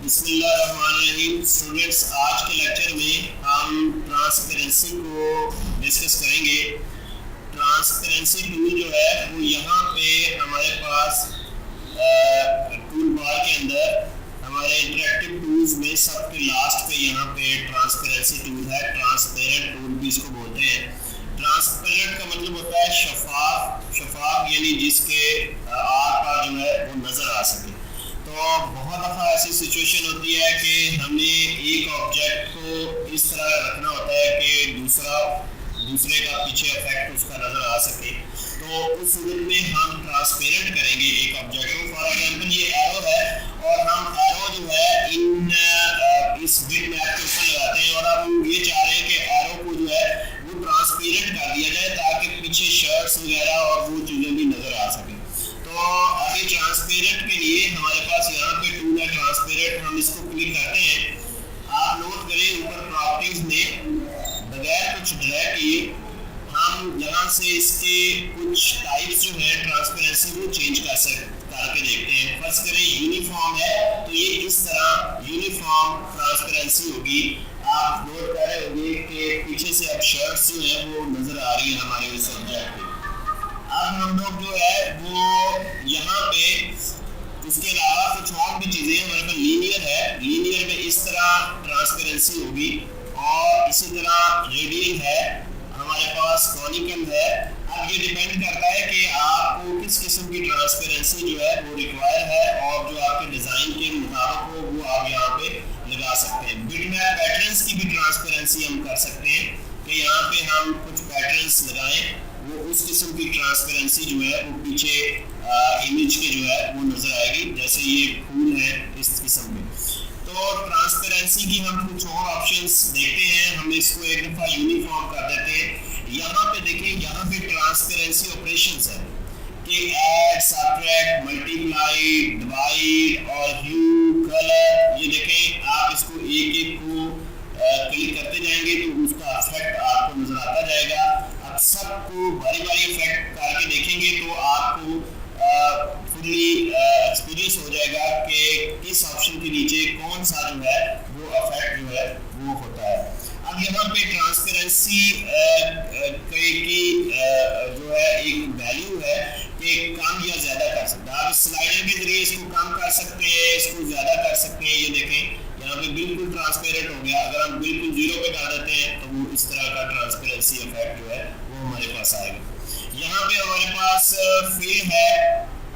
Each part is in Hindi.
बिस्मिल्लाहिर्रहमानिर्रहीम। स्टूडेंट्स, आज के लेक्चर में हम ट्रांसपेरेंसी को डिस्कस करेंगे। ट्रांसपेरेंसी टूल जो है वो यहाँ पे हमारे पास टूल बार के अंदर हमारे इंटरेक्टिव टूल्स में सबके लास्ट पे यहाँ पे ट्रांसपेरेंसी टूल है। ट्रांसपेरेंट टूल भी इसको बोलते हैं। ट्रांसपेरेंट का मतलब होता है शफाफ। शफाफ यानी जिसके आर पार जो है वो नज़र आ सके। तो बहुत दफ़ा ऐसी सिचुएशन होती है कि हमें एक ऑब्जेक्ट को इस तरह रखना होता है कि दूसरे का पीछे इफेक्ट उसका नज़र आ सके। तो उस सूरत में हम ट्रांसपेरेंट करेंगे एक ऑब्जेक्ट को। फॉर एग्जांपल ये एरो है और हम एरो जो है इस बिट मैप के ऊपर लगाते हैं और अब हम ये चाह रहे हैं कि एरो को जो है वो ट्रांसपेरेंट कर दिया जाए ताकि पीछे शर्ट्स वगैरह और वो चीज़ें भी नज़र आ सकें। तो अभी ट्रांसपेरेंट के लिए हमारे पास यहाँ पे टूल है ट्रांसपेरेंट। हम इसको क्लिक करते हैं। आप नोट करें ऊपर प्रॉपर्टीज में बगैर कुछ ड्रैग किए हम यहाँ से इसके कुछ टाइप्स जो है ट्रांसपेरेंसी वो चेंज करके देखते हैं। फर्स्ट करें यूनिफॉर्म है तो ये इस तरह यूनिफॉर्म ट्रांसपेरेंसी होगी। आप नोट कर रहे होंगे कि पीछे से अब शर्ट्स जो है वो नजर आ रही है हमारे उस सब्जेक्ट पे। अब हम लोग जो है वो यहाँ पे इसके अलावा कुछ और भी चीज़ें हमारे पास लीनियर है। लीनियर में इस तरह ट्रांसपेरेंसी होगी और इसी तरह रेडियल है हमारे पास, कॉनिकल है। अब ये डिपेंड करता है कि आपको किस किस्म की ट्रांसपेरेंसी जो है वो रिक्वायर है और जो आपके डिज़ाइन के मुताबिक हो वो आप यहाँ पे लगा सकते हैं। बिटमैप पैटर्न्स की भी ट्रांसपेरेंसी हम कर सकते हैं कि यहाँ पे हम कुछ पैटर्न्स लगाएं, वो उस किस्म की ट्रांसपेरेंसी जो है वो पीछे इमेज के जो है वो नजर आएगी। जैसे ये फूल है इस किस्म में। तो ट्रांसपेरेंसी की हम कुछ और ऑप्शंस देखते हैं। हम इसको एक दफ़ा यूनिफॉर्म कर देते हैं। यहाँ पे देखें, यहाँ पे ट्रांसपेरेंसी ऑपरेशंस है कि ऐड, सब्ट्रैक्ट, मल्टीप्लाई, डिवाइड और ह्यू, कलर। ये देखें, आप इसको एक एक को क्लिक करते जाएंगे तो उसका इफेक्ट आपको नजर आता जाएगा। अब सबको बारी बारी इफेक्ट करके देखेंगे तो आपको फुल्ली एक्सपीरियंस हो जाएगा कि किस ऑप्शन के नीचे कौन सा जो है वो इफेक्ट जो है वो होता है। अब यहाँ पे ट्रांसपेरेंसी की जो है एक वैल्यू है कि कम या ज़्यादा कर सकते हैं। आप इस स्लाइडर के जरिए इसको कम कर सकते हैं, इसको ज़्यादा कर सकते हैं। ये देखें यहाँ पे बिल्कुल ट्रांसपेरेंट हो गया। अगर हम बिल्कुल जीरो पे कर देते हैं तो वो इस तरह का ट्रांसपेरेंसी इफेक्ट जो है वो हमारे पास आएगा। यहाँ पे हमारे पास फील्ड है,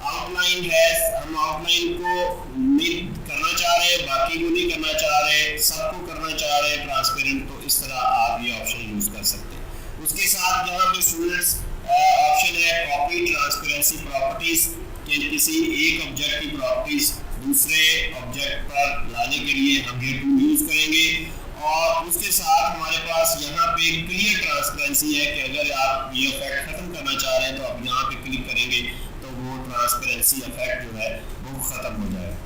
आउटलाइन है। हम आउटलाइन को नहीं करना चाह रहे, बाकी को नहीं करना चाह रहे, सबको करना चाह रहे ट्रांसपेरेंट, तो इस तरह आप ये ऑप्शन यूज कर सकते हैं। उसके साथ यहाँ पे स्टूडेंट्स ऑप्शन है कॉपी ट्रांसपेरेंसी प्रॉपर्टीज, किसी एक ऑब्जेक्ट की प्रॉपर्टीज दूसरे ऑब्जेक्ट पर लाने के लिए हम ये टूल यूज करेंगे। और उसके साथ हमारे पास यहाँ पे क्लियर ट्रांसपेरेंसी है कि अगर आप ये इफेक्ट खत्म करना चाह रहे हैं तो आप यहाँ पे क्लिक करेंगे तो वो ट्रांसपेरेंसी इफेक्ट जो है वो खत्म हो जाएगा।